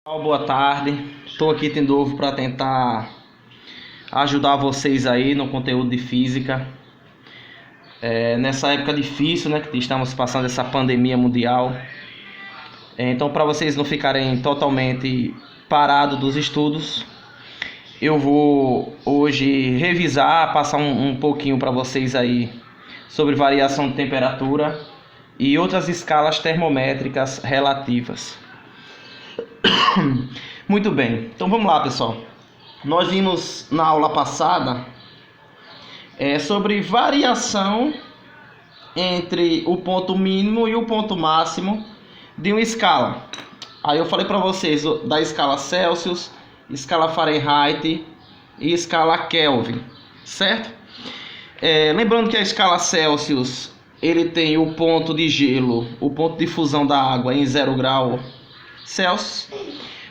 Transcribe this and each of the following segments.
Boa tarde, estou aqui de novo para tentar ajudar vocês aí no conteúdo de física. Nessa época difícil, né, que estamos passando essa pandemia mundial. Então, para vocês não ficarem totalmente parados dos estudos, eu vou hoje revisar, passar um pouquinho para vocês aí sobre variação de temperatura e outras escalas termométricas relativas. Muito bem, então vamos lá, pessoal. Nós vimos na aula passada sobre variação entre o ponto mínimo e o ponto máximo de uma escala. Aí eu falei para vocês da escala Celsius, escala Fahrenheit e escala Kelvin, certo? Lembrando que a escala Celsius ele tem o ponto de gelo, o ponto de fusão da água em 0 grau Celsius,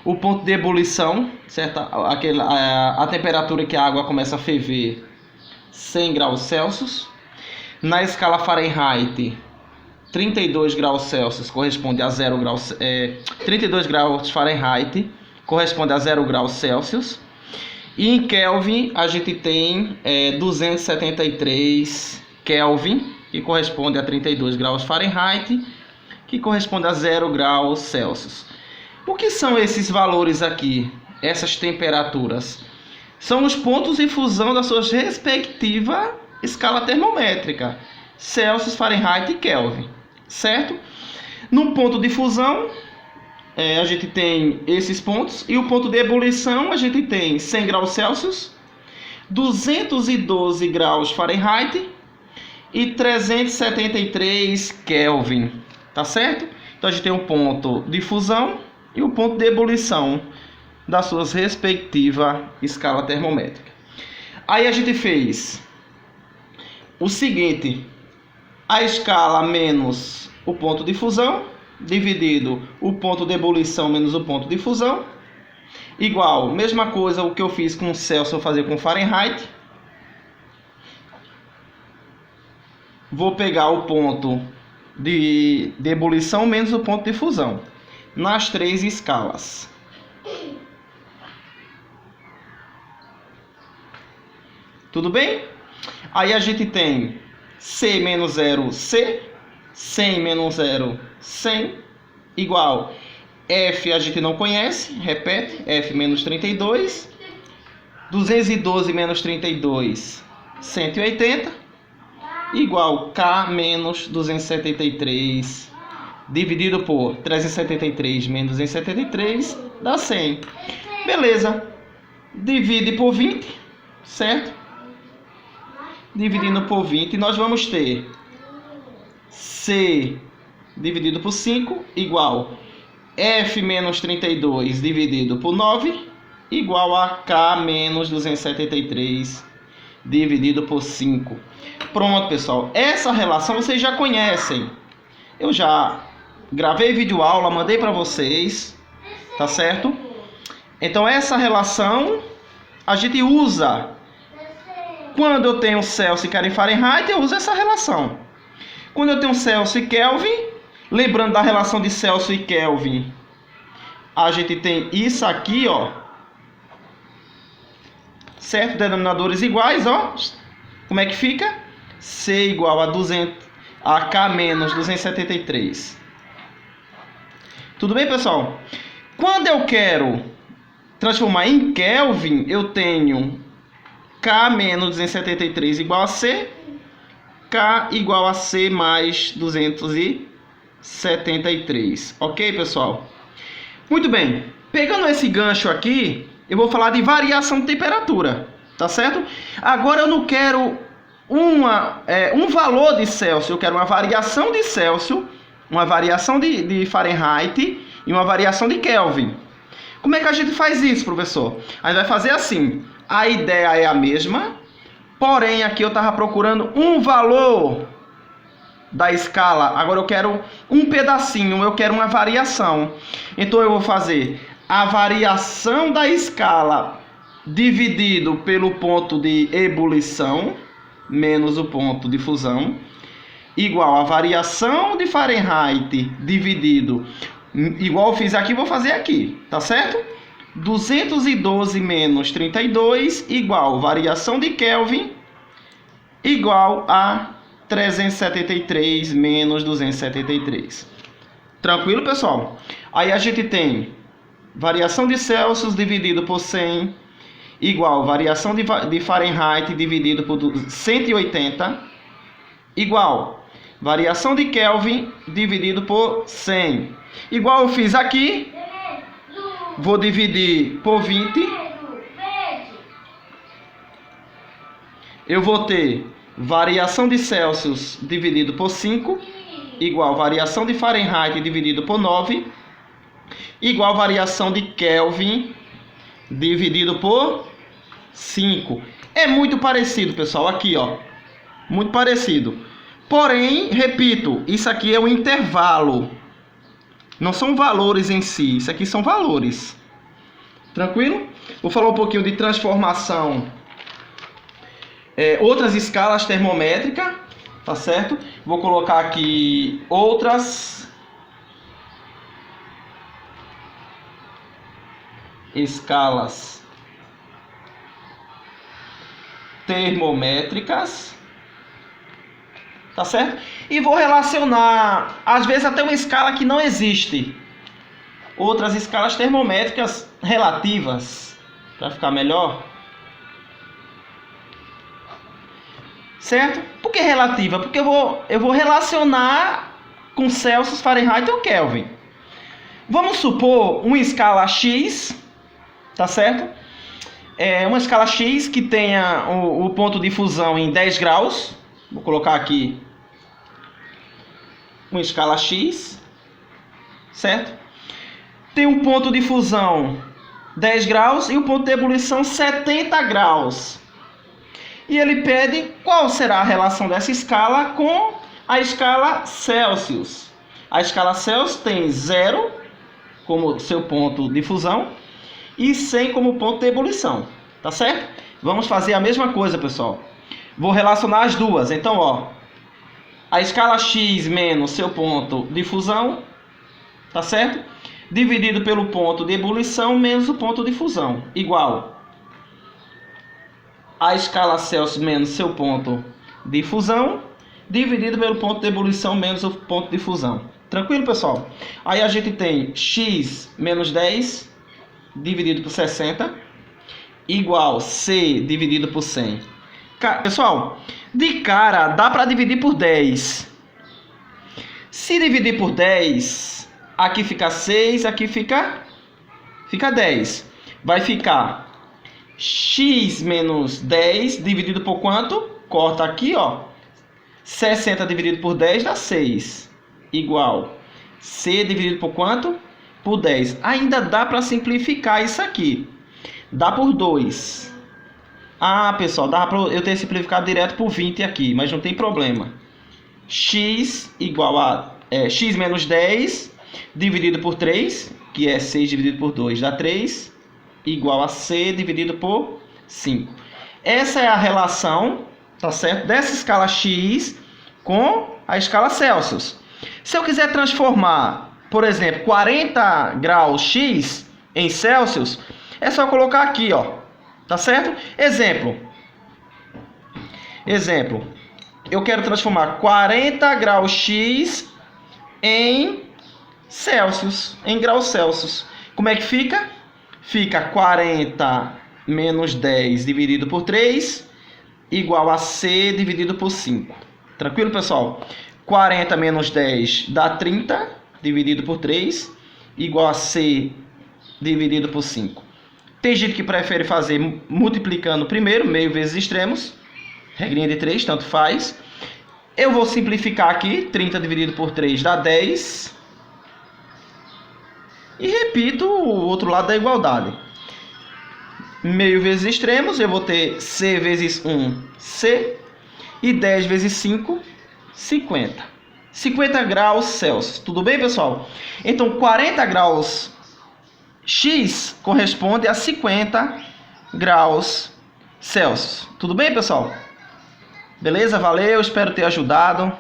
o ponto de ebulição, certo? A temperatura que a água começa a ferver, 100 graus Celsius. Na escala Fahrenheit, 32 graus Celsius corresponde a 0 graus, 32 graus Fahrenheit corresponde a 0 graus Celsius. E em Kelvin a gente tem 273 Kelvin, que corresponde a 32 graus Fahrenheit, que corresponde a 0 graus Celsius. O que são esses valores aqui, essas temperaturas? São os pontos de fusão das suas respectivas escala termométrica, Celsius, Fahrenheit e Kelvin, certo? No ponto de fusão, a gente tem esses pontos, e o ponto de ebulição a gente tem 100 graus Celsius, 212 graus Fahrenheit e 373 Kelvin, tá certo? Então a gente tem um ponto de fusão e o ponto de ebulição das suas respectivas escala termométrica. Aí a gente fez o seguinte: a escala menos o ponto de fusão dividido o ponto de ebulição menos o ponto de fusão igual, mesma coisa o que eu fiz com Celsius, eu vou fazer com Fahrenheit. Vou pegar o ponto de ebulição menos o ponto de fusão nas três escalas. Tudo bem? Aí a gente tem C menos 0, C. 100 menos 0, 100. Igual F a gente não conhece, repete, F menos 32. 212 menos 32, 180. Igual K menos 273. Dividido por 373 menos 273 dá 100. Beleza. Divide por 20, certo? Dividindo por 20, nós vamos ter C dividido por 5 igual F menos 32 dividido por 9 igual a K menos 273 dividido por 5. Pronto, pessoal. Essa relação vocês já conhecem. Eu já gravei vídeo aula, mandei para vocês, tá certo? Então essa relação a gente usa quando eu tenho Celsius e Fahrenheit, eu uso essa relação. Quando eu tenho Celsius e Kelvin, lembrando da relação de Celsius e Kelvin, a gente tem isso aqui, ó, certo? Denominadores iguais, ó. Como é que fica? C igual a K menos 273. Tudo bem, pessoal? Quando eu quero transformar em Kelvin, eu tenho K menos 273 igual a C, K igual a C mais 273. Ok, pessoal? Muito bem. Pegando esse gancho aqui, eu vou falar de variação de temperatura, tá certo? Agora eu não quero um valor de Celsius, eu quero uma variação de Celsius, uma variação de Fahrenheit e uma variação de Kelvin. Como é que a gente faz isso, professor? A gente vai fazer assim. A ideia é a mesma, porém aqui eu estava procurando um valor da escala. Agora eu quero um pedacinho, eu quero uma variação. Então eu vou fazer a variação da escala dividido pelo ponto de ebulição menos o ponto de fusão igual a variação de Fahrenheit dividido igual eu fiz aqui, vou fazer aqui, tá certo? 212 menos 32 igual variação de Kelvin igual a 373 menos 273. Tranquilo, pessoal? Aí a gente tem variação de Celsius dividido por 100 igual variação de Fahrenheit dividido por 180 igual variação de Kelvin dividido por 100. Igual eu fiz aqui, vou dividir por 20. Eu vou ter variação de Celsius dividido por 5 igual variação de Fahrenheit dividido por 9 igual variação de Kelvin dividido por 5. É muito parecido, pessoal, aqui, ó. Muito parecido. Porém, repito, isso aqui é o intervalo. Não são valores em si, isso aqui são valores. Tranquilo? Vou falar um pouquinho de transformação. Outras escalas termométricas, tá certo? Vou colocar aqui outras escalas termométricas, tá certo? E vou relacionar, às vezes até uma escala que não existe, outras escalas termométricas relativas, para ficar melhor. Certo? Por que relativa? Porque eu vou relacionar com Celsius, Fahrenheit ou Kelvin. Vamos supor uma escala X, tá certo? Uma escala X que tenha o ponto de fusão em 10 graus. Vou colocar aqui uma escala X, certo? Tem um ponto de fusão 10 graus e o ponto de ebulição 70 graus. E ele pede qual será a relação dessa escala com a escala Celsius. A escala Celsius tem 0 como seu ponto de fusão e 100 como ponto de ebulição. Tá certo? Vamos fazer a mesma coisa, pessoal. Vou relacionar as duas. Então, ó, a escala X menos seu ponto de fusão, tá certo? Dividido pelo ponto de ebulição menos o ponto de fusão, igual a escala Celsius menos seu ponto de fusão, dividido pelo ponto de ebulição menos o ponto de fusão. Tranquilo, pessoal? Aí a gente tem x menos 10 dividido por 60 igual C dividido por 100. Pessoal, de cara dá para dividir por 10. Se dividir por 10, aqui fica 6, aqui fica 10. Vai ficar x menos 10 dividido por quanto? Corta aqui, ó. 60 dividido por 10 dá 6. Igual C dividido por quanto? Por 10. Ainda dá para simplificar isso aqui. Dá por 2. Ah, pessoal, dá para eu ter simplificado direto por 20 aqui, mas não tem problema. X igual a x menos 10 dividido por 3, que é 6 dividido por 2 dá 3. Igual a C dividido por 5. Essa é a relação, tá certo? Dessa escala X com a escala Celsius. Se eu quiser transformar, por exemplo, 40 graus X em Celsius, é só colocar aqui, ó. Tá certo? Exemplo. Eu quero transformar 40 graus X em Celsius, em graus Celsius. Como é que fica? Fica 40 menos 10 dividido por 3 igual a C dividido por 5. Tranquilo, pessoal? 40 menos 10 dá 30 dividido por 3 igual a C dividido por 5. Tem gente que prefere fazer multiplicando primeiro, meio vezes extremos. Regrinha de 3, tanto faz. Eu vou simplificar aqui. 30 dividido por 3 dá 10. E repito o outro lado da igualdade. Meio vezes extremos, eu vou ter C vezes 1, C. E 10 vezes 5, 50. 50 graus Celsius. Tudo bem, pessoal? Então, 40 graus X corresponde a 50 graus Celsius. Tudo bem, pessoal? Beleza? Valeu, espero ter ajudado.